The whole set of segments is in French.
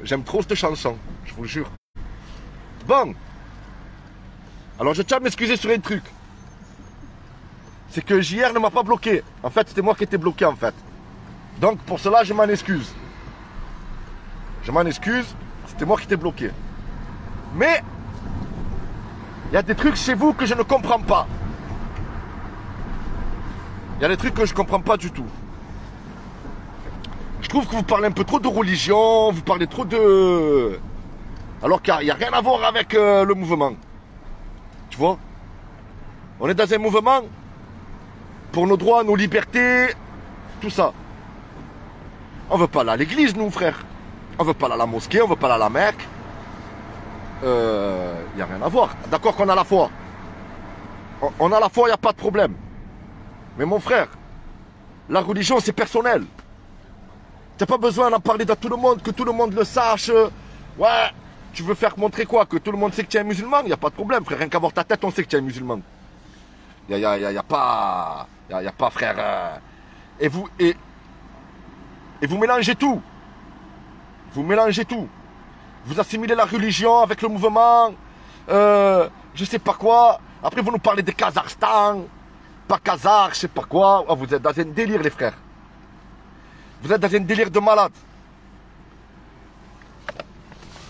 J'aime trop cette chanson, je vous le jure. Bon. Alors je tiens à m'excuser sur un truc. C'est que JR ne m'a pas bloqué. En fait, c'était moi qui étais bloqué en fait. Donc pour cela, je m'en excuse. Je m'en excuse, c'était moi qui étais bloqué. Mais il y a des trucs chez vous que je ne comprends pas. Il y a des trucs que je ne comprends pas du tout. Je trouve que vous parlez un peu trop de religion, vous parlez trop de... Alors qu'il n'y a rien à voir avec le mouvement. Tu vois? On est dans un mouvement pour nos droits, nos libertés, tout ça. On veut pas aller à l'église, nous, frère. On veut pas aller à la mosquée, on veut pas aller à la Mecque. Il n'y a rien à voir. D'accord qu'on a la foi. On a la foi, il n'y a pas de problème. Mais mon frère, la religion, c'est personnel. Tu n'as pas besoin d'en parler à tout le monde, que tout le monde le sache. Ouais, tu veux faire montrer quoi? Que tout le monde sait que tu es un musulman? Il n'y a pas de problème, frère. Rien qu'à voir ta tête, on sait que tu es un musulman. Il n'y a pas... Il y a pas, frère... Et vous mélangez tout. Vous mélangez tout. Vous assimilez la religion avec le mouvement. Je sais pas quoi. Après, vous nous parlez de Kazakhstan. Pas Kazakh, je sais pas quoi. Oh, vous êtes dans un délire, les frères. Vous êtes dans un délire de malade.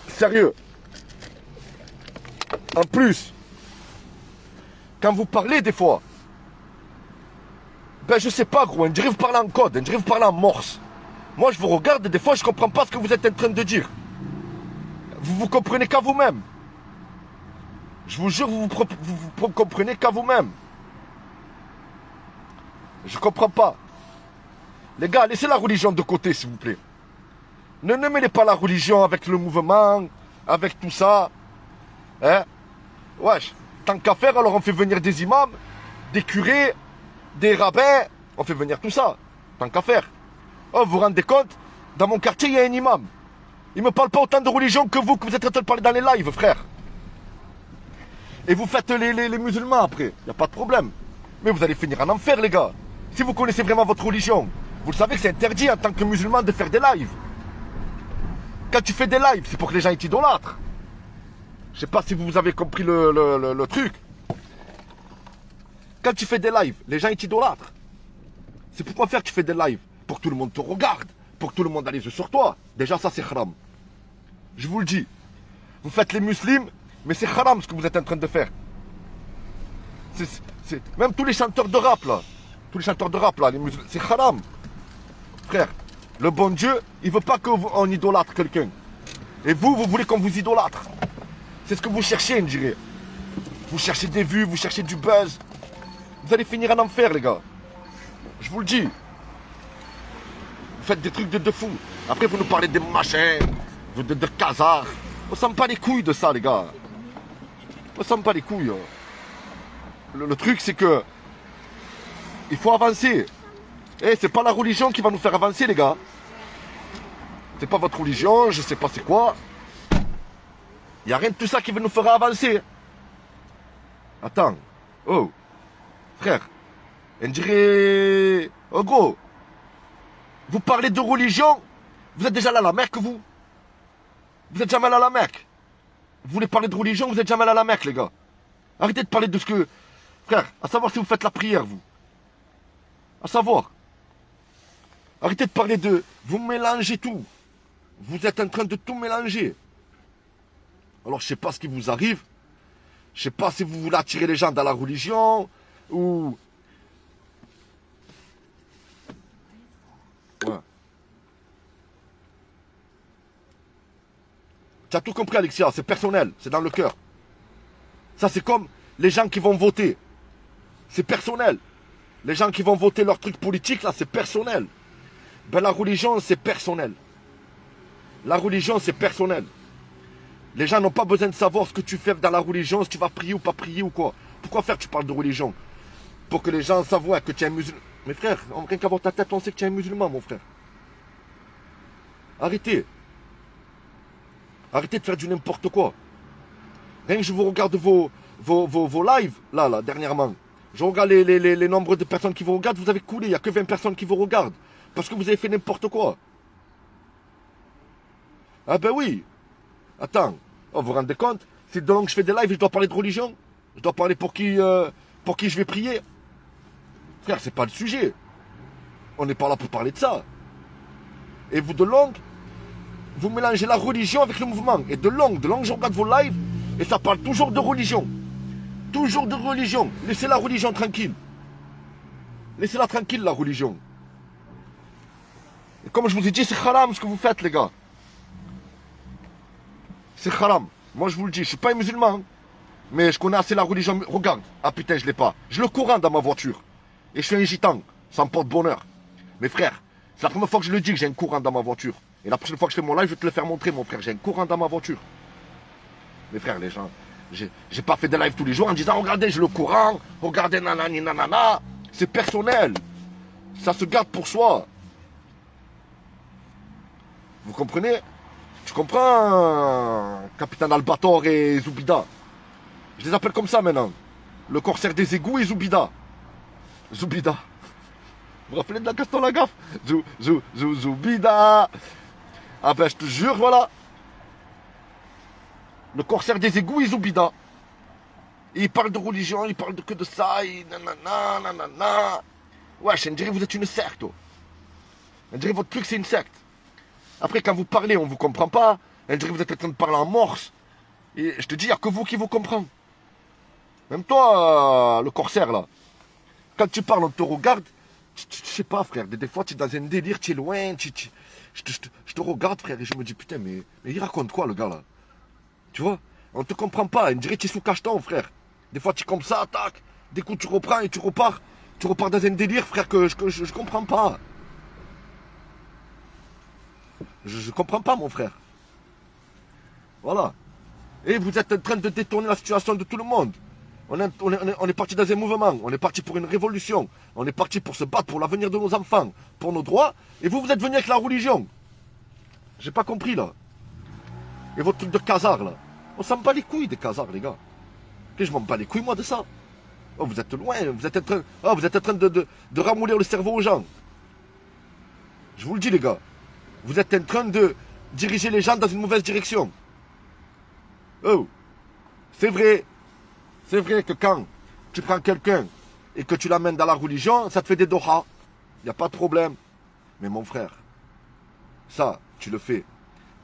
Sérieux. En plus, quand vous parlez des fois, ben je sais pas gros, on dirait que vous parlez en code, on dirait que vous parlez en morse. Moi je vous regarde et des fois je comprends pas ce que vous êtes en train de dire. Vous comprenez qu'à vous-même. Je vous jure, vous comprenez qu'à vous-même. Je comprends pas. Les gars, laissez la religion de côté s'il vous plaît. Ne mêlez pas la religion avec le mouvement, avec tout ça. Hein? Wesh, tant qu'à faire, alors on fait venir des imams, des curés, des rabbins, on fait venir tout ça. Tant qu'à faire. Oh, vous vous rendez compte? Dans mon quartier, il y a un imam. Il me parle pas autant de religion que vous êtes en train de parler dans les lives, frère. Et vous faites les musulmans après. Il n'y a pas de problème. Mais vous allez finir en enfer, les gars. Si vous connaissez vraiment votre religion, vous le savez que c'est interdit en tant que musulman de faire des lives. Quand tu fais des lives, c'est pour que les gens t'idolâtrent. Je sais pas si vous avez compris le truc. Quand tu fais des lives, les gens t'idolâtrent. C'est pourquoi faire tu fais des lives? Pour que tout le monde te regarde. Pour que tout le monde a les yeux sur toi. Déjà ça c'est haram. Je vous le dis. Vous faites les musulmans, mais c'est haram ce que vous êtes en train de faire. Même tous les chanteurs de rap là. Tous les chanteurs de rap là, les musulmans, c'est haram. Frère, le bon Dieu, il veut pas qu'on idolâtre quelqu'un. Et vous voulez qu'on vous idolâtre. C'est ce que vous cherchez, on dirait. Vous cherchez des vues, vous cherchez du buzz. Vous allez finir en enfer, les gars. Je vous le dis. Vous faites des trucs de fou. Après, vous nous parlez des machins, de Khazars. On s'en pas les couilles de ça, les gars. On s'en pas les couilles. Le truc, c'est que il faut avancer. Eh, c'est pas la religion qui va nous faire avancer, les gars. C'est pas votre religion, je sais pas c'est quoi. Il n'y a rien de tout ça qui va nous faire avancer. Attends. Oh. Frère. On dirait... Oh gros. Vous parlez de religion. Vous êtes déjà allé à la Mecque, vous? Vous êtes jamais allé à la Mecque? Vous voulez parler de religion, vous êtes jamais allé à la Mecque, les gars. Arrêtez de parler de ce que... Frère, à savoir si vous faites la prière, vous. À savoir. Arrêtez de parler de... Vous mélangez tout. Vous êtes en train de tout mélanger. Alors je sais pas ce qui vous arrive. Je sais pas si vous voulez attirer les gens dans la religion ou... Ouais. Tu as tout compris, Alexia, c'est personnel, c'est dans le cœur. Ça c'est comme les gens qui vont voter. C'est personnel. Les gens qui vont voter leur truc politique, là, c'est personnel. Ben la religion, c'est personnel. La religion, c'est personnel. Les gens n'ont pas besoin de savoir ce que tu fais dans la religion, si tu vas prier ou pas prier ou quoi. Pourquoi faire tu parles de religion? Pour que les gens savent que tu es un musulman. Mais frère, rien qu'à voir ta tête, on sait que tu es un musulman, mon frère. Arrêtez. Arrêtez de faire du n'importe quoi. Rien que je vous regarde vos lives, là, dernièrement. Je regarde les nombres de personnes qui vous regardent, vous avez coulé, il n'y a que 20 personnes qui vous regardent. Parce que vous avez fait n'importe quoi. Ah ben oui. Attends, vous vous rendez compte? C'est de long que je fais des lives et je dois parler de religion. Je dois parler pour qui je vais prier. Frère, c'est pas le sujet. On n'est pas là pour parler de ça. Et vous, de longue, vous mélangez la religion avec le mouvement. Et de longue, je regarde vos lives et ça parle toujours de religion. Toujours de religion. Laissez la religion tranquille. Laissez-la tranquille, la religion. Et comme je vous ai dit, c'est haram ce que vous faites, les gars. C'est haram. Moi, je vous le dis, je ne suis pas un musulman. Mais je connais assez la religion. Regarde. Ah putain, je ne l'ai pas. J'ai le Coran dans ma voiture. Et je suis un gitan. Ça me porte bonheur. Mes frères, c'est la première fois que je le dis que j'ai un Coran dans ma voiture. Et la prochaine fois que je fais mon live, je vais te le faire montrer, mon frère. J'ai un Coran dans ma voiture. Mes frères, les gens, j'ai pas fait de live tous les jours en disant, regardez, j'ai le Coran. Regardez, nanani, nanana. C'est personnel. Ça se garde pour soi. Vous comprenez? Tu comprends, Capitaine Albator et Zoubida? Je les appelle comme ça maintenant. Le corsaire des égouts et Zoubida. Zoubida. Vous vous rappelez de la Gaston Lagaffe? Zoubida. Ah ben je te jure, voilà. Le corsaire des égouts et Zoubida. Et il parle de religion, il parle que de ça, et nanana, nanana. Wesh, on dirait que vous êtes une secte. On dirait que votre truc c'est une secte. Après, quand vous parlez, on ne vous comprend pas. On dirait que vous êtes en train de parler en morse. Et je te dis, il n'y a que vous qui vous comprenez. Même toi, le corsaire, là. Quand tu parles, on te regarde. Je sais pas, frère. Des fois, tu es dans un délire, tu es loin. Je te regarde, frère, et je me dis, putain, mais il raconte quoi, le gars, là? Tu vois? On ne te comprend pas. On dirait que tu es sous cacheton, frère. Des fois, tu es comme ça, tac. Des coups, tu reprends et tu repars. Tu repars dans un délire, frère, que je comprends pas. Je comprends pas, mon frère. Voilà. Et vous êtes en train de détourner la situation de tout le monde. On est parti dans un mouvement. On est parti pour une révolution. On est parti pour se battre pour l'avenir de nos enfants, pour nos droits. Et vous êtes venus avec la religion. J'ai pas compris, là. Et votre truc de casar, là. On s'en bat les couilles des casars, les gars. Et je m'en bats les couilles, moi, de ça. Oh, vous êtes loin. Vous êtes en train de ramollir le cerveau aux gens. Je vous le dis, les gars. Vous êtes en train de diriger les gens dans une mauvaise direction. Oh, c'est vrai que quand tu prends quelqu'un et que tu l'amènes dans la religion, ça te fait des dohas. Il n'y a pas de problème. Mais mon frère, ça, tu le fais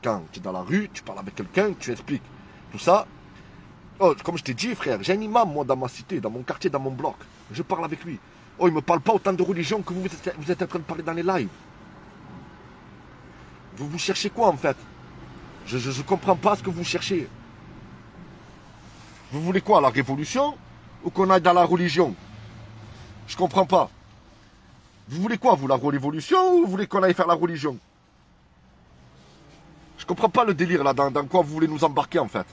quand tu es dans la rue, tu parles avec quelqu'un, tu expliques tout ça. Oh, comme je t'ai dit, frère, j'ai un imam, moi, dans ma cité, dans mon quartier, dans mon bloc. Je parle avec lui. Oh, il ne me parle pas autant de religion que vous êtes en train de parler dans les lives. Vous cherchez quoi, en fait? Je ne comprends pas ce que vous cherchez. Vous voulez quoi, la révolution? Ou qu'on aille dans la religion? Je comprends pas. Vous voulez quoi, vous, la révolution? Ou vous voulez qu'on aille faire la religion? Je comprends pas le délire, là, dans quoi vous voulez nous embarquer, en fait.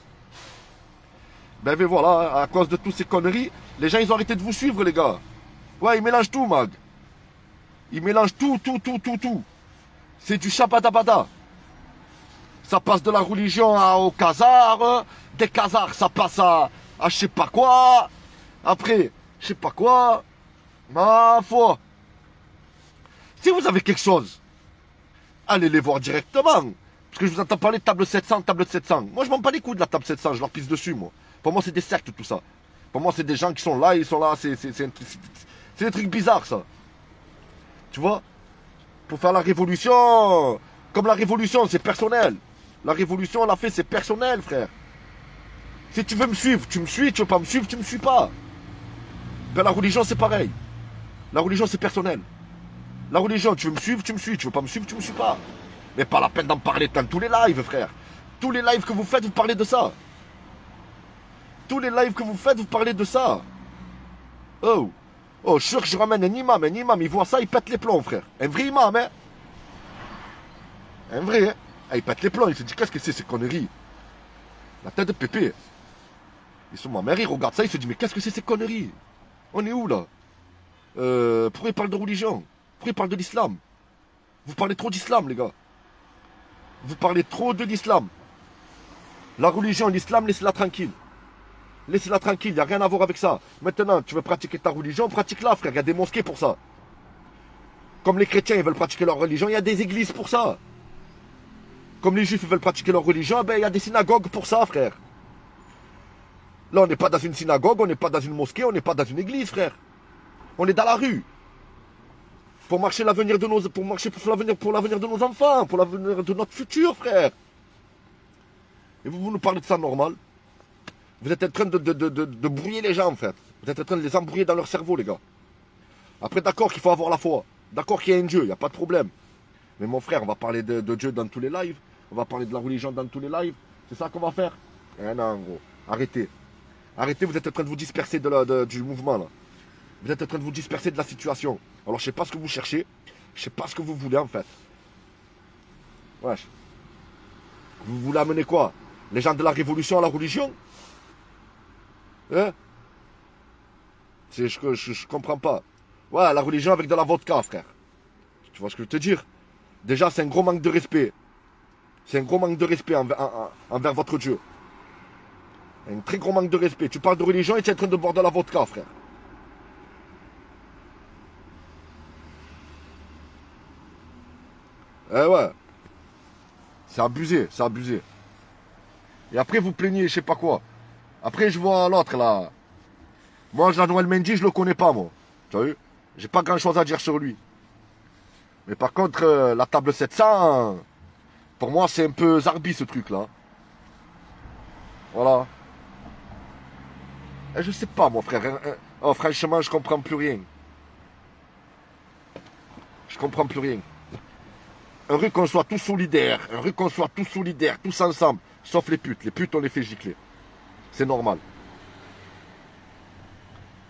Ben voilà, à cause de toutes ces conneries, les gens, ils ont arrêté de vous suivre, les gars. Ouais, ils mélangent tout, Mag. Ils mélangent tout. C'est du shabadabada. Ça passe de la religion au khazar. Des khazars, ça passe à je sais pas quoi. Après, je sais pas quoi. Ma foi. Si vous avez quelque chose, allez les voir directement. Parce que je vous entends parler de table 700, table 700. Moi, je m'en bats les couilles de la table 700. Je leur pisse dessus, moi. Pour moi, c'est des sectes, tout ça. Pour moi, c'est des gens qui sont là, ils sont là. C'est des trucs bizarres, ça. Tu vois? Pour faire la révolution. Comme la révolution, c'est personnel. La révolution, on l'a fait, c'est personnel, frère. Si tu veux me suivre, tu me suis. Tu veux pas me suivre, tu me suis pas. Ben, la religion, c'est pareil. La religion, c'est personnel. La religion, tu veux me suivre, tu me suis. Tu veux pas me suivre, tu me suis pas. Mais pas la peine d'en parler dans tous les lives, frère. Tous les lives que vous faites, vous parlez de ça. Tous les lives que vous faites, vous parlez de ça. Oh, je suis sûr que je ramène un imam, il voit ça, il pète les plombs, frère. Un vrai imam, hein. Un vrai, hein. Ah, il pète les plombs, il se dit, qu'est-ce que c'est ces conneries? La tête de pépé. Et sur ma mère, il regarde ça, il se dit, mais qu'est-ce que c'est ces conneries? On est où, là? Pourquoi il parle de religion? Pourquoi il parle de l'islam? Vous parlez trop d'islam, les gars. Vous parlez trop de l'islam. La religion, l'islam, laissez-la tranquille. Laissez-la tranquille, il n'y a rien à voir avec ça. Maintenant, tu veux pratiquer ta religion, pratique-la, frère. Il y a des mosquées pour ça. Comme les chrétiens, ils veulent pratiquer leur religion, il y a des églises pour ça. Comme les juifs veulent pratiquer leur religion, ben il y a des synagogues pour ça, frère. Là, on n'est pas dans une synagogue, on n'est pas dans une mosquée, on n'est pas dans une église, frère. On est dans la rue. Pour marcher l'avenir de nos, pour marcher pour l'avenir de nos enfants, pour l'avenir de notre futur, frère. Et vous nous parlez de ça normal. Vous êtes en train de brouiller les gens, en fait. Vous êtes en train de les embrouiller dans leur cerveau, les gars. Après, d'accord qu'il faut avoir la foi. D'accord qu'il y a un Dieu, il n'y a pas de problème. Mais mon frère, on va parler de Dieu dans tous les lives. On va parler de la religion dans tous les lives. C'est ça qu'on va faire? Eh non, gros. Arrêtez. Arrêtez, vous êtes en train de vous disperser du mouvement, là. Vous êtes en train de vous disperser de la situation. Alors, je sais pas ce que vous cherchez. Je sais pas ce que vous voulez, en fait. Wesh. Vous voulez amener quoi? Les gens de la révolution à la religion? Hein? Je comprends pas. Ouais, la religion avec de la vodka, frère. Tu vois ce que je veux te dire? Déjà, c'est un gros manque de respect. C'est un gros manque de respect envers votre Dieu. Un très gros manque de respect. Tu parles de religion et tu es en train de boire de la vodka, frère. Eh ouais. C'est abusé, c'est abusé. Et après, vous plaignez, je sais pas quoi. Après, je vois l'autre, là. Moi, Jean-Noël Mendy, je le connais pas, moi. Tu as vu? J'ai pas grand-chose à dire sur lui. Mais par contre, la table 700, pour moi, c'est un peu zarbi, ce truc-là. Voilà. Et je sais pas, mon frère. Oh, franchement, je comprends plus rien. Je comprends plus rien. Un rue qu'on soit tous solidaires. Un rue qu'on soit tous solidaires, tous ensemble. Sauf les putes. Les putes, on les fait gicler. C'est normal.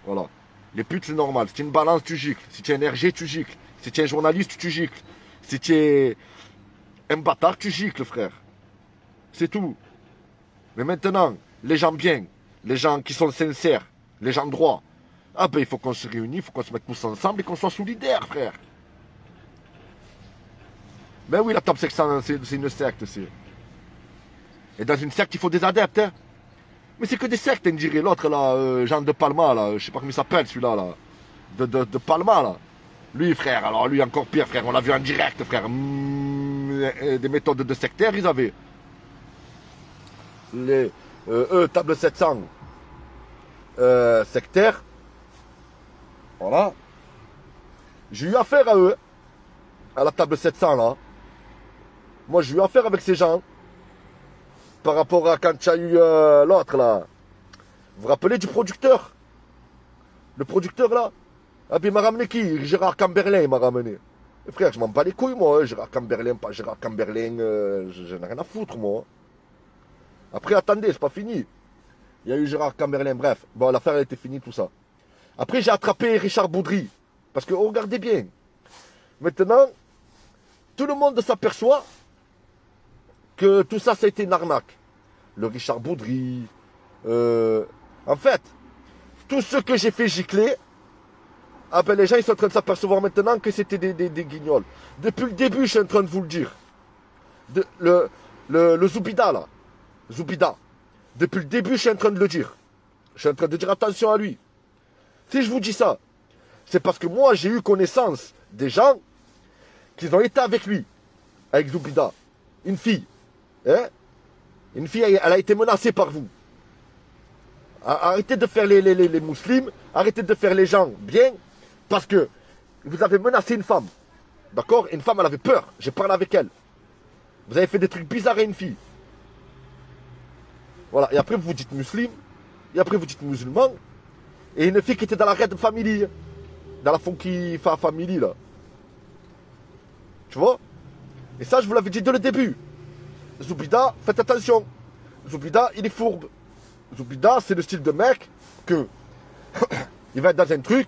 Voilà. Les putes, c'est normal. Si tu es une balance, tu gicles. Si tu es un RG, tu gicles. Si tu es un journaliste, tu gicles. Si tu es un bâtard, tu gicles, frère. C'est tout. Mais maintenant, les gens bien, les gens qui sont sincères, les gens droits, ah ben il faut qu'on se réunisse, il faut qu'on se mette tous ensemble et qu'on soit solidaires, frère. Ben oui, la top 600, c'est une secte, c'est. Et dans une secte, il faut des adeptes, hein. Mais c'est que des sectes, on dirait. L'autre, là, Jean de Palma, là, je sais pas comment il s'appelle, celui-là, là. De Palma, là. Lui, frère, alors lui, encore pire, frère. On l'a vu en direct, frère. Des méthodes de sectaires, ils avaient. Eux, table 700. Sectaires. Voilà. J'ai eu affaire à eux. À la table 700, là. Moi, j'ai eu affaire avec ces gens. Par rapport à quand tu as eu l'autre, là. Vous vous rappelez du producteur? Le producteur, là? Ah ben, il m'a ramené qui? Gérard Camberlin, il m'a ramené. Et frère, je m'en bats les couilles, moi. Hein. Gérard Camberlin, pas Gérard Camberlin. J'en ai rien à foutre, moi. Après, attendez, c'est pas fini. Il y a eu Gérard Camberlin, bref. Bon, l'affaire, elle était finie, tout ça. Après, j'ai attrapé Richard Baudry. Parce que, oh, regardez bien. Maintenant, tout le monde s'aperçoit que tout ça, ça a été une arnaque. Le Richard Baudry. En fait, tout ce que j'ai fait gicler, ah ben les gens ils sont en train de s'apercevoir maintenant que c'était des guignols. Depuis le début, je suis en train de vous le dire. Le Zoubida, là. Zoubida. Depuis le début, je suis en train de le dire. Je suis en train de dire attention à lui. Si je vous dis ça, c'est parce que moi, j'ai eu connaissance des gens qui ont été avec lui, avec Zoubida. Une fille. Hein? Une fille, elle a été menacée par vous. Arrêtez de faire les musulmans, arrêtez de faire les gens bien, parce que vous avez menacé une femme. D'accord? Une femme, elle avait peur. J'ai parlé avec elle. Vous avez fait des trucs bizarres à une fille. Voilà. Et après, vous dites musulman. Et après, vous dites musulman. Et une fille qui était dans la Red Family. Dans la Funky Family, là. Tu vois? Et ça, je vous l'avais dit dès le début. Zoubida, faites attention. Zoubida, il est fourbe. Zoubida, c'est le style de mec que il va être dans un truc,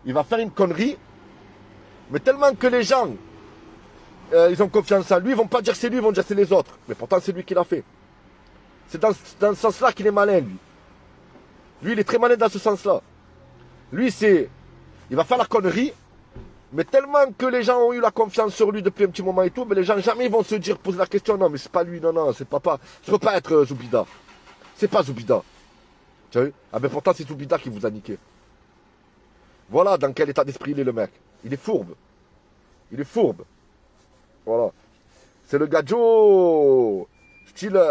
il va faire une connerie, mais tellement que les gens, ils ont confiance en lui, ils vont pas dire c'est lui, ils vont dire c'est les autres. Mais pourtant, c'est lui qui l'a fait. C'est dans ce sens-là qu'il est malin, lui. Lui, il est très malin dans ce sens-là. Lui, il va faire la connerie, mais tellement que les gens ont eu la confiance sur lui depuis un petit moment et tout, mais les gens jamais vont se dire, poser la question, non, mais c'est pas lui, non, c'est pas. Ça peut pas être Zoubida. C'est pas Zoubida. Tu as vu? Ah ben pourtant, c'est Zoubida qui vous a niqué. Voilà dans quel état d'esprit il est, le mec. Il est fourbe. Il est fourbe. Voilà. C'est le gadjo. Style,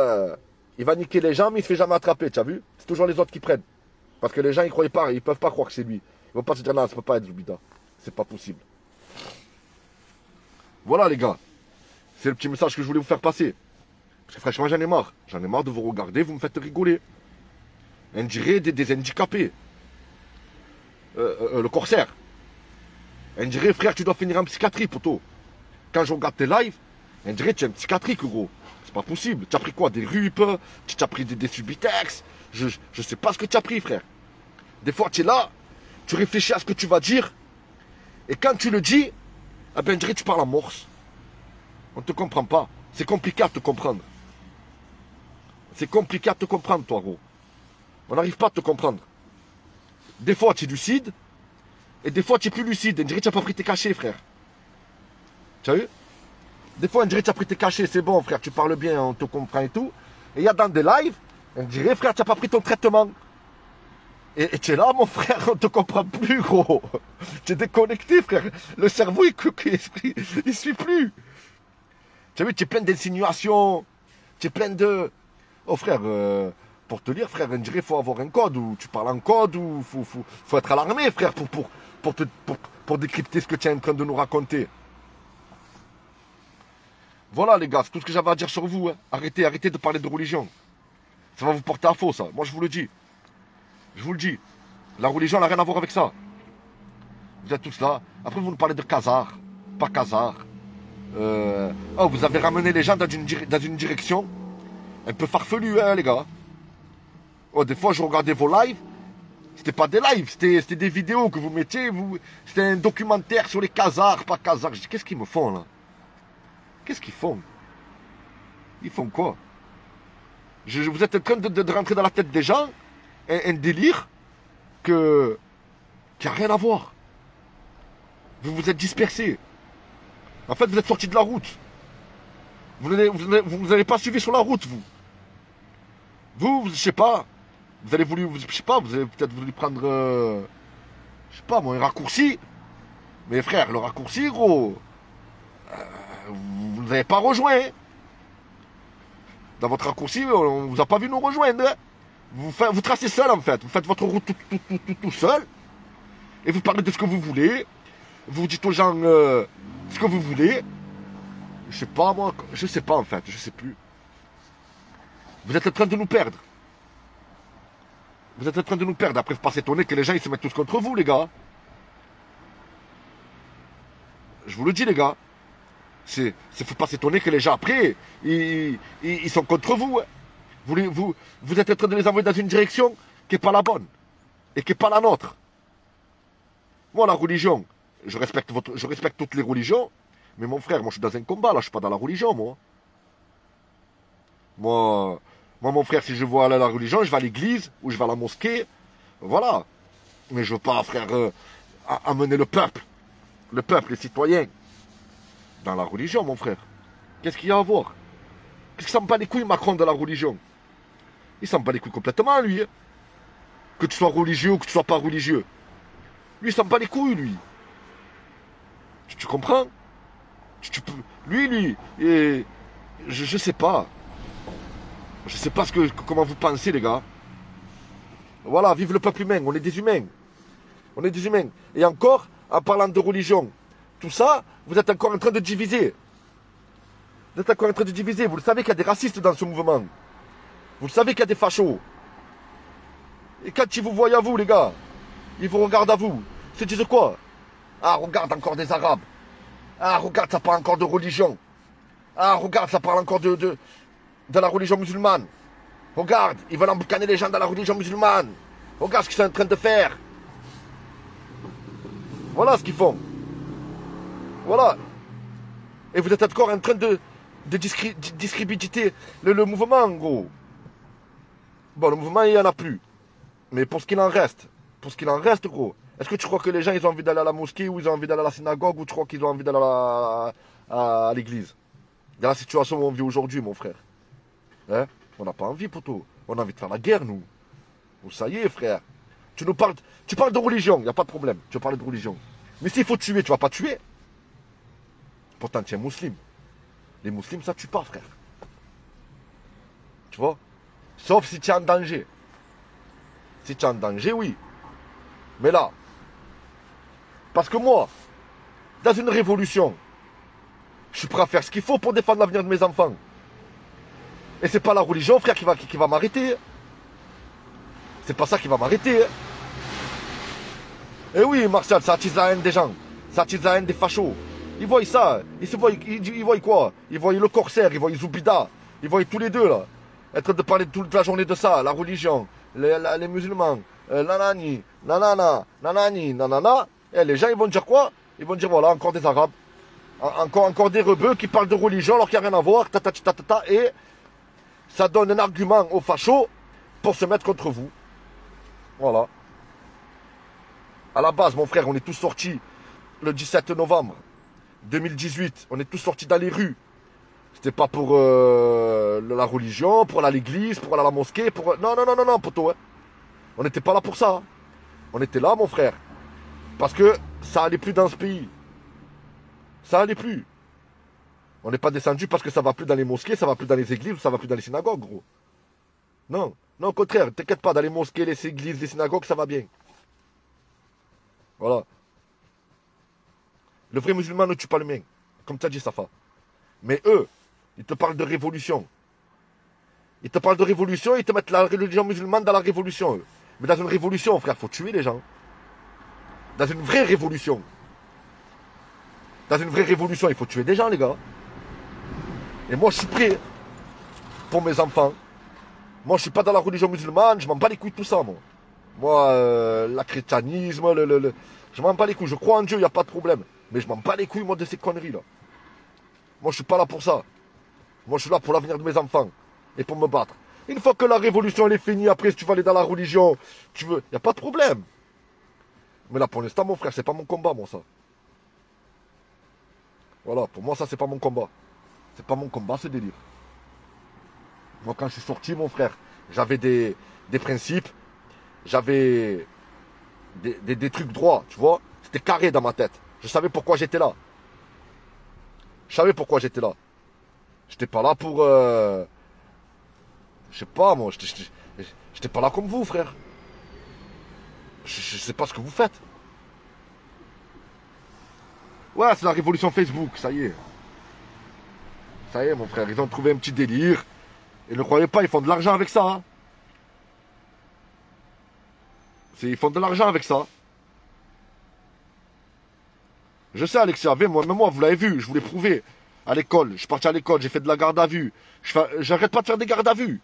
il va niquer les gens, mais il se fait jamais attraper, tu as vu? C'est toujours les autres qui prennent. Parce que les gens, ils croient pas, ils peuvent pas croire que c'est lui. Ils vont pas se dire, non, ça peut pas être Zoubida. C'est pas possible. Voilà, les gars. C'est le petit message que je voulais vous faire passer. Parce que franchement, j'en ai marre. J'en ai marre de vous regarder, vous me faites rigoler. On dirait des handicapés. Le corsaire. On dirait, frère, tu dois finir en psychiatrie, poteau. Quand je regarde tes lives, on dirait que tu es un psychiatrique, gros. C'est pas possible. Tu as pris quoi? Des rupes? Tu as pris des Subutex? Je sais pas ce que tu as pris, frère. Des fois, tu es là, tu réfléchis à ce que tu vas dire. Et quand tu le dis, eh ben, on dirait que tu parles en morse. On ne te comprend pas. C'est compliqué à te comprendre. C'est compliqué à te comprendre, toi, gros. On n'arrive pas à te comprendre. Des fois, tu es lucide. Et des fois, tu es plus lucide. On dirait que tu n'as pas pris tes cachets, frère. Tu as vu? Des fois, on dirait que tu as pris tes cachets. C'est bon, frère. Tu parles bien, on te comprend et tout. Et il y a dans des lives, on dirait, frère, tu n'as pas pris ton traitement. Et tu es là, mon frère, on ne te comprend plus, gros. Tu es déconnecté, frère. Le cerveau, il suit plus. Tu as vu, tu es plein d'insinuations. Tu es plein de... Oh, frère, pour te lire, frère, on dirait qu'il faut avoir un code, ou tu parles en code, ou faut être à l'armée, frère, pour décrypter ce que tu es en train de nous raconter. Voilà, les gars, c'est tout ce que j'avais à dire sur vous. Hein. Arrêtez de parler de religion. Ça va vous porter à faux, ça. Moi, je vous le dis. Je vous le dis. La religion n'a rien à voir avec ça. Vous êtes tous là. Après, vous nous parlez de Khazar. Pas Khazar. Oh, vous avez ramené les gens dans une direction un peu farfelue, hein, les gars. Oh, des fois, je regardais vos lives. C'était pas des lives, c'était des vidéos que vous mettiez. C'était un documentaire sur les Khazars, pas Khazars. Je dis, qu'est-ce qu'ils me font, là? Qu'est-ce qu'ils font? Ils font quoi? Vous êtes en train de rentrer dans la tête des gens un délire qui n'a rien à voir. Vous vous êtes dispersés. En fait, vous êtes sortis de la route. Vous n'avez pas suivi sur la route, vous. Vous, je sais pas. Vous avez peut-être voulu prendre, je sais pas moi, un raccourci. Mais frère, le raccourci, gros, vous n'avez pas rejoint. Dans votre raccourci, on ne vous a pas vu nous rejoindre. Vous tracez seul, en fait. Vous faites votre route tout seul. Et vous parlez de ce que vous voulez. Vous dites aux gens ce que vous voulez. Je sais pas, moi. Je sais pas, en fait. Je sais plus. Vous êtes en train de nous perdre. Vous êtes en train de nous perdre. Après, il ne faut pas s'étonner que les gens ils se mettent tous contre vous, les gars. Je vous le dis, les gars. Il ne faut pas s'étonner que les gens, après, ils sont contre vous. Vous êtes en train de les envoyer dans une direction qui n'est pas la bonne. Et qui n'est pas la nôtre. Moi, la religion, je respecte toutes les religions. Mais mon frère, moi, je suis dans un combat, là. Je ne suis pas dans la religion, moi. Moi, mon frère, si je veux aller à la religion, je vais à l'église ou je vais à la mosquée. Voilà. Mais je ne veux pas, frère, amener le peuple, les citoyens, dans la religion, mon frère. Qu'est-ce qu'il y a à voir? Qu'est-ce qu'il s'en bat les couilles, Macron, de la religion? Il s'en bat les couilles complètement, lui. Hein. Que tu sois religieux ou que tu sois pas religieux. Lui, il s'en bat les couilles, lui. Tu comprends? Lui, et je sais pas. Je sais pas comment vous pensez, les gars. Voilà, vive le peuple humain, on est des humains. On est des humains. Et encore, en parlant de religion, tout ça, vous êtes encore en train de diviser. Vous êtes encore en train de diviser. Vous le savez qu'il y a des racistes dans ce mouvement. Vous le savez qu'il y a des fachos. Et quand ils vous voient à vous, les gars, ils vous regardent à vous. Ils se disent quoi? Ah, regarde encore des Arabes. Ah, regarde, ça parle encore de religion. Ah, regarde, ça parle encore de la religion musulmane. Regarde, ils veulent emboucaner les gens dans la religion musulmane. Regarde ce qu'ils sont en train de faire. Voilà ce qu'ils font. Voilà. Et vous êtes encore en train de discréditer le mouvement, en gros. Bon, le mouvement, il n'y en a plus. Mais pour ce qu'il en reste, gros, est-ce que tu crois que les gens, ils ont envie d'aller à la mosquée, ou ils ont envie d'aller à la synagogue, ou tu crois qu'ils ont envie d'aller à l'église? Dans la situation où on vit aujourd'hui, mon frère. Hein? On n'a pas envie, poteau. On a envie de faire la guerre, nous. Oh, ça y est, frère. Tu parles de religion, il n'y a pas de problème. Tu parles de religion. Mais s'il faut tuer, tu vas pas tuer. Pourtant, tu es musulman. Les musulmans, ça tue pas, frère. Tu vois? Sauf si tu es en danger. Si tu es en danger, oui. Mais là, parce que moi, dans une révolution, je suis prêt à faire ce qu'il faut pour défendre l'avenir de mes enfants. Et c'est pas la religion, frère, qui va m'arrêter. C'est pas ça qui va m'arrêter. Et oui, Martial, ça attise la haine des gens. Ça attise la haine des fachos. Ils voient ça. Ils voient quoi? Ils voient le corsaire, ils voient Zoubida. Ils voient tous les deux, là. Être de parler toute la journée de ça, la religion, les musulmans, nanani, nanana, nanani, nanana. Et les gens, ils vont dire quoi? Ils vont dire, voilà, encore des arabes. Encore des rebeux qui parlent de religion alors qu'il n'y a rien à voir. Et ça donne un argument aux fachos pour se mettre contre vous. Voilà. À la base, mon frère, on est tous sortis le 17 novembre 2018. On est tous sortis dans les rues. C'était pas pour la religion, pour aller à l'église, pour aller à la mosquée, pour... Non, poteau. Hein. On n'était pas là pour ça. On était là, mon frère. Parce que ça allait plus dans ce pays. Ça allait plus. On n'est pas descendu parce que ça va plus dans les mosquées, ça va plus dans les églises, ça va plus dans les synagogues, gros. Non, au contraire, t'inquiète pas, dans les mosquées, les églises, les synagogues, ça va bien. Voilà. Le vrai musulman ne tue pas le mien, comme tu as dit, Safa. Mais eux, ils te parlent de révolution. Ils te parlent de révolution, ils te mettent la religion musulmane dans la révolution, eux. Mais dans une révolution, frère, faut tuer les gens. Dans une vraie révolution. Dans une vraie révolution, il faut tuer des gens, les gars. Et moi, je suis prêt pour mes enfants. Moi, je suis pas dans la religion musulmane, je m'en bats les couilles de tout ça, moi. Moi, la chrétianisme, je m'en bats les couilles. Je crois en Dieu, il n'y a pas de problème. Mais je m'en bats les couilles, moi, de ces conneries-là. Moi, je suis pas là pour ça. Moi, je suis là pour l'avenir de mes enfants. Et pour me battre. Une fois que la révolution, elle est finie, après, si tu vas aller dans la religion, tu veux, il n'y a pas de problème. Mais là, pour l'instant, mon frère, c'est pas mon combat, moi, ça. Voilà, pour moi, ça, c'est pas mon combat. C'est pas mon combat, ce délire. Moi, quand je suis sorti, mon frère, j'avais des principes, j'avais des trucs droits, tu vois. C'était carré dans ma tête. Je savais pourquoi j'étais là. Je savais pourquoi j'étais là. J'étais pas là pour... je sais pas, moi, j'étais pas là comme vous, frère. Je sais pas ce que vous faites. Ouais, c'est la révolution Facebook, ça y est. Ça y est, mon frère, ils ont trouvé un petit délire. Et ne croyez pas, ils font de l'argent avec ça. Hein. Ils font de l'argent avec ça. Je sais, Alexia, même moi, vous l'avez vu, je vous l'ai prouvé. À l'école, je suis parti à l'école, j'ai fait de la garde à vue. J'arrête pas de faire des gardes à vue.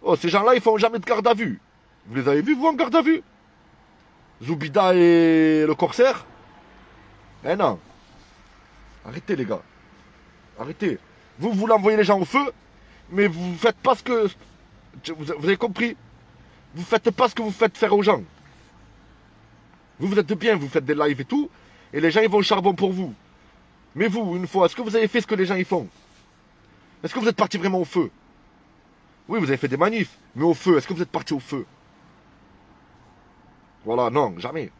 Oh, ces gens-là, ils font jamais de garde à vue. Vous les avez vus, vous, en garde à vue? Zoubida et le corsaire? Eh non. Arrêtez, les gars. Arrêtez. Vous voulez envoyer les gens au feu, mais vous faites pas ce que... Vous avez compris? Vous faites pas ce que vous faites faire aux gens. Vous êtes bien, vous faites des lives et tout, et les gens, ils vont au charbon pour vous. Mais vous, une fois, est-ce que vous avez fait ce que les gens y font? Est-ce que vous êtes parti vraiment au feu? Oui, vous avez fait des manifs, mais au feu, est-ce que vous êtes parti au feu? Voilà, non, jamais.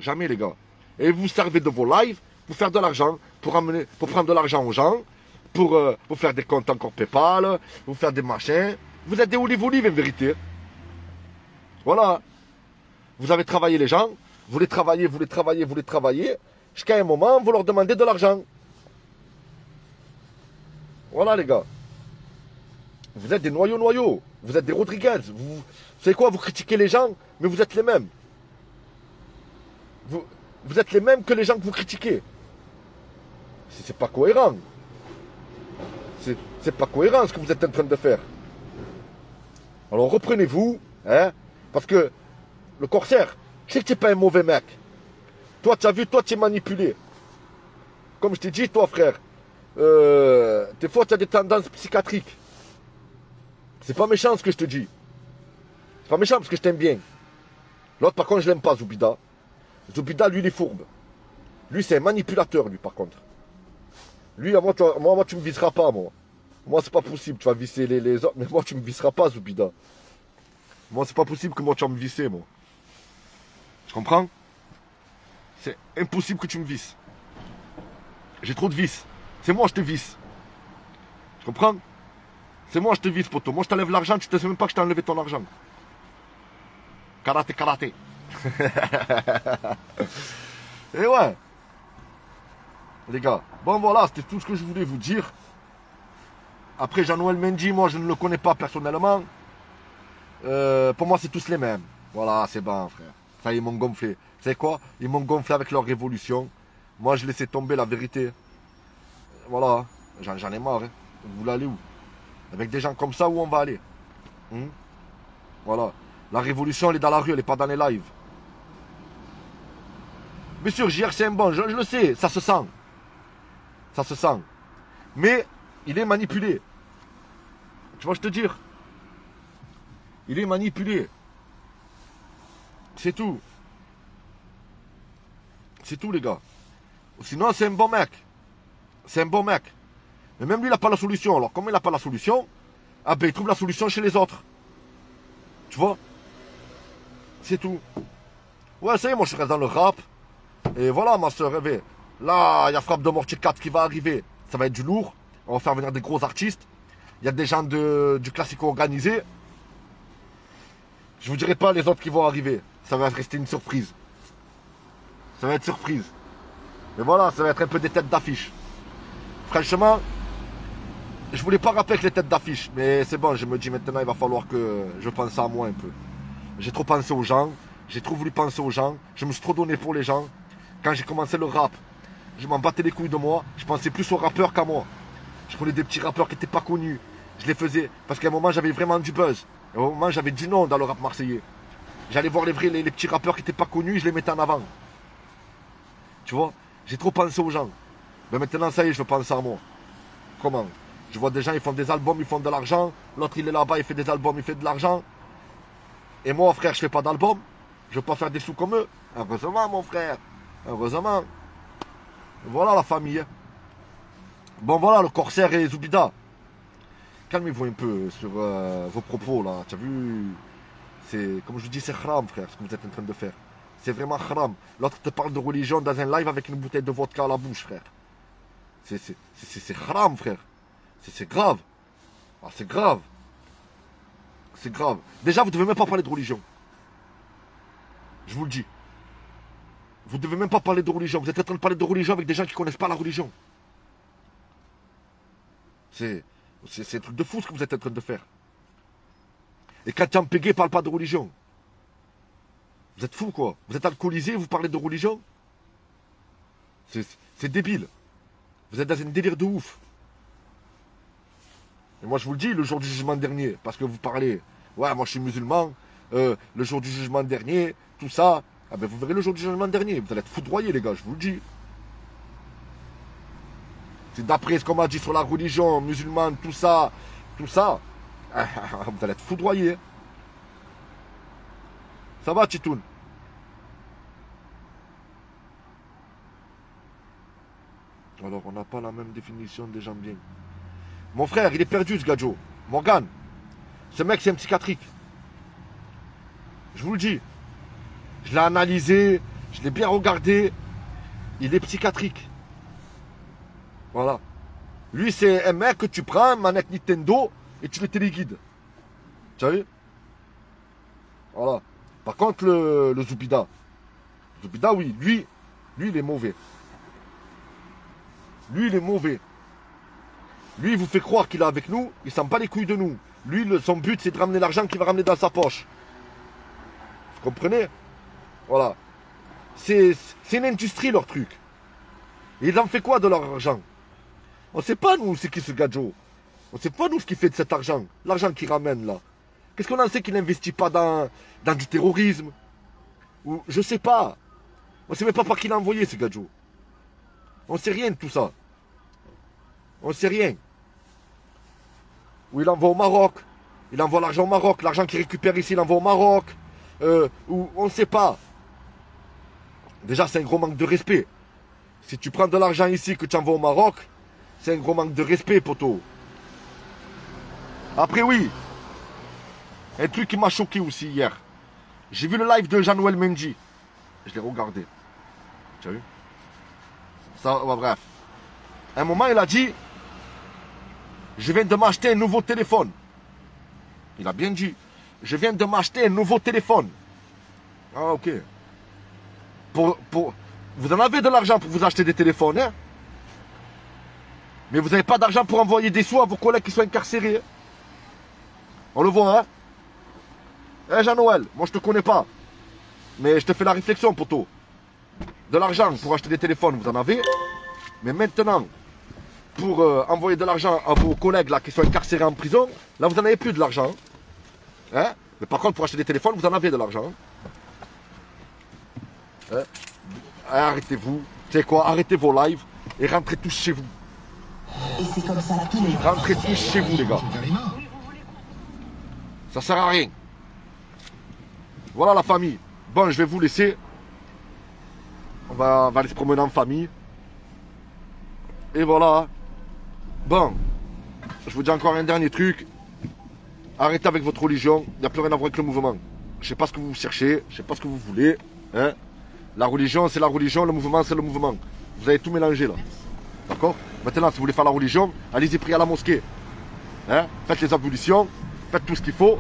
Jamais, les gars. Et vous servez de vos lives pour faire de l'argent, pour prendre de l'argent aux gens, pour faire des comptes encore PayPal, pour faire des machins. Vous êtes des olives en vérité. Voilà. Vous avez travaillé les gens, vous les travaillez, jusqu'à un moment, vous leur demandez de l'argent. Voilà, les gars. Vous êtes des noyaux. Vous êtes des Rodriguez. Vous savez quoi, vous critiquez les gens, mais vous êtes les mêmes. Vous êtes les mêmes que les gens que vous critiquez. C'est pas cohérent. C'est pas cohérent ce que vous êtes en train de faire. Alors reprenez-vous, hein, parce que le corsaire, je sais que tu n'es pas un mauvais mec. Toi, tu as vu, toi, tu es manipulé. Comme je t'ai dit, toi, frère, des fois, tu as des tendances psychiatriques. C'est pas méchant ce que je te dis. C'est pas méchant parce que je t'aime bien. L'autre, par contre, je l'aime pas, Zoubida. Zoubida, lui, il est fourbe. Lui, c'est un manipulateur, lui, par contre. Lui, moi, tu me viseras pas, moi. Moi, c'est pas possible. Tu vas visser les autres. Mais moi, tu me viseras pas, Zoubida. Moi, c'est pas possible que moi, tu vas me visser, moi. Tu comprends? C'est impossible que tu me visses. J'ai trop de vis. C'est moi, je te visse. Tu comprends? C'est moi, je te visse, poteau. Moi, je t'enlève l'argent, tu ne sais même pas que je t'ai enlevé ton argent. Karaté, karaté. Et ouais. Les gars. Bon, voilà, c'était tout ce que je voulais vous dire. Après, Jean-Noël Mendy, moi, je ne le connais pas personnellement. Pour moi, c'est tous les mêmes. Voilà, c'est bon, frère. Ça, ils m'ont gonflé. Vous savez quoi? Ils m'ont gonflé avec leur révolution. Moi, je laissais tomber la vérité. Voilà. J'en ai marre. Hein. Vous voulez aller où? Avec des gens comme ça, où on va aller? Voilà. La révolution, elle est dans la rue, elle n'est pas dans les lives. Bien sûr, JR, c'est un bon, je le sais, ça se sent. Ça se sent. Mais, il est manipulé. Tu vois, je te dire. Il est manipulé. C'est tout. C'est tout, les gars. Sinon, c'est un bon mec. C'est un bon mec. Mais même lui, il n'a pas la solution. Alors, comme il n'a pas la solution, ah ben, il trouve la solution chez les autres. Tu vois? C'est tout. Ouais, ça y est, moi, je reste dans le rap. Et voilà, ma soeur rêvée. Là, il y a Frappe de Mortier 4 qui va arriver. Ça va être du lourd. On va faire venir des gros artistes. Il y a des gens du classico organisé. Je vous dirai pas les autres qui vont arriver. Ça va rester une surprise. Ça va être surprise. Mais voilà, ça va être un peu des têtes d'affiche. Franchement, je voulais pas rapper avec les têtes d'affiche. Mais c'est bon, je me dis maintenant, il va falloir que je pense à moi un peu. J'ai trop pensé aux gens. J'ai trop voulu penser aux gens. Je me suis trop donné pour les gens. Quand j'ai commencé le rap, je m'en battais les couilles de moi. Je pensais plus aux rappeurs qu'à moi. Je prenais des petits rappeurs qui n'étaient pas connus. Je les faisais. Parce qu'à un moment, j'avais vraiment du buzz. À un moment, j'avais du nom dans le rap marseillais. J'allais voir les petits rappeurs qui n'étaient pas connus, je les mettais en avant. Tu vois? J'ai trop pensé aux gens. Mais maintenant, ça y est, je veux penser à moi. Comment? Je vois des gens, ils font des albums, ils font de l'argent. L'autre, il est là-bas, il fait des albums, il fait de l'argent. Et moi, frère, je fais pas d'album. Je veux pas faire des sous comme eux. Heureusement, mon frère. Heureusement. Voilà la famille. Bon, voilà, le Corsaire et Zoubida. Calmez-vous un peu sur vos propos, là. Tu as vu? C'est, comme je vous dis, c'est haram, frère, ce que vous êtes en train de faire. C'est vraiment haram. L'autre te parle de religion dans un live avec une bouteille de vodka à la bouche, frère. C'est haram, frère. C'est grave. Ah, c'est grave. C'est grave. Déjà, vous ne devez même pas parler de religion. Je vous le dis. Vous ne devez même pas parler de religion. Vous êtes en train de parler de religion avec des gens qui ne connaissent pas la religion. C'est un truc de fou ce que vous êtes en train de faire. Et quand Jean Pégué ne parle pas de religion. Vous êtes fou, quoi. Vous êtes alcoolisé, vous parlez de religion. C'est débile. Vous êtes dans un délire de ouf. Et moi, je vous le dis, le jour du jugement dernier, parce que vous parlez, ouais, moi je suis musulman, le jour du jugement dernier, tout ça, ah ben vous verrez le jour du jugement dernier, vous allez être foudroyés, les gars, je vous le dis. C'est d'après ce qu'on m'a dit sur la religion musulmane, tout ça, vous allez être foudroyés. Ça va, Titoun? Alors, on n'a pas la même définition des gens bien. Mon frère, il est perdu, ce gadjo. Morgan, ce mec, c'est un psychiatrique. Je vous le dis. Je l'ai analysé, je l'ai bien regardé. Il est psychiatrique. Voilà. Lui, c'est un mec que tu prends, manette Nintendo, et tu le téléguides. Tu as vu? Voilà. Par contre, le Zoubida. Zoubida, oui, lui, il est mauvais. Lui, il est mauvais. Lui, il vous fait croire qu'il est avec nous, il s'en bat les couilles de nous. Lui, son but, c'est de ramener l'argent qu'il va ramener dans sa poche. Vous comprenez? Voilà. C'est une industrie, leur truc. Et ils en font quoi de leur argent? On ne sait pas, nous, c'est qui ce gadjo. On ne sait pas, nous, ce qu'il fait de cet argent. L'argent qu'il ramène, là. Qu'est-ce qu'on en sait qu'il n'investit pas dans du terrorisme? Ou, je sais pas. On ne sait même pas par qui il a envoyé, ce gadjo. On ne sait rien de tout ça. On ne sait rien. Ou il envoie au Maroc. Il envoie l'argent au Maroc. L'argent qu'il récupère ici, il envoie au Maroc. Ou on ne sait pas. Déjà, c'est un gros manque de respect. Si tu prends de l'argent ici que tu envoies au Maroc, c'est un gros manque de respect, poteau. Après, oui. Un truc qui m'a choqué aussi hier. J'ai vu le live de Jean-Noël Mendy. Je l'ai regardé. Tu as vu? Ça, ouais, bref. À un moment, il a dit, je viens de m'acheter un nouveau téléphone. Il a bien dit, je viens de m'acheter un nouveau téléphone. Ah, ok. Vous en avez de l'argent pour vous acheter des téléphones, hein? Mais vous n'avez pas d'argent pour envoyer des sous à vos collègues qui sont incarcérés. On le voit, hein? Eh, Jean-Noël, moi je te connais pas. Mais je te fais la réflexion, poteau. De l'argent pour acheter des téléphones, vous en avez. Mais maintenant, pour envoyer de l'argent à vos collègues là qui sont incarcérés en prison, là vous n'en avez plus de l'argent. Hein? Mais par contre, pour acheter des téléphones, vous en avez de l'argent. Hein? Arrêtez-vous. Tu sais quoi? Arrêtez vos lives et rentrez tous chez vous. Et c'est comme ça tous les Rentrez tous chez vous, les gars. Ça sert à rien. Voilà la famille. Bon, je vais vous laisser. On va aller se promener en famille. Et voilà. Bon. Je vous dis encore un dernier truc. Arrêtez avec votre religion. Il n'y a plus rien à voir avec le mouvement. Je ne sais pas ce que vous cherchez. Je ne sais pas ce que vous voulez. Hein? La religion, c'est la religion. Le mouvement, c'est le mouvement. Vous avez tout mélangé là. D'accord? Maintenant, si vous voulez faire la religion, allez-y prier à la mosquée. Hein? Faites les ablutions. Faites tout ce qu'il faut.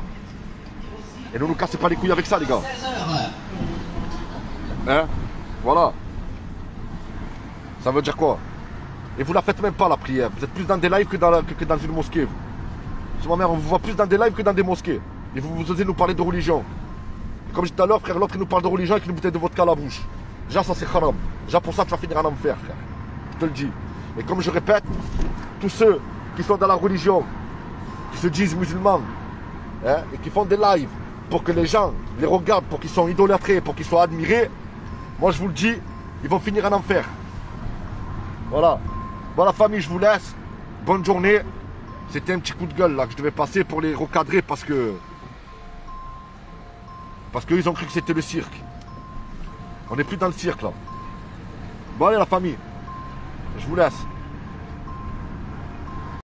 Et ne nous cassez pas les couilles avec ça, les gars. Hein? Voilà. Ça veut dire quoi? Et vous la faites même pas, la prière. Vous êtes plus dans des lives que dans une mosquée, vous. C'est ma mère, on vous voit plus dans des lives que dans des mosquées. Et vous osez nous parler de religion. Et comme je disais tout à l'heure, frère, l'autre il nous parle de religion avec une bouteille de vodka à la bouche. Déjà, ça c'est haram. Déjà, pour ça, tu vas finir en enfer, frère. Je te le dis. Et comme je répète, tous ceux qui sont dans la religion, qui se disent musulmans, hein, et qui font des lives pour que les gens les regardent, pour qu'ils soient idolâtrés, pour qu'ils soient admirés, moi je vous le dis, ils vont finir en enfer. Voilà. Voilà, famille, je vous laisse. Bonne journée. C'était un petit coup de gueule là que je devais passer pour les recadrer parce qu'eux ils ont cru que c'était le cirque. On n'est plus dans le cirque là. Bon allez la famille. Je vous laisse.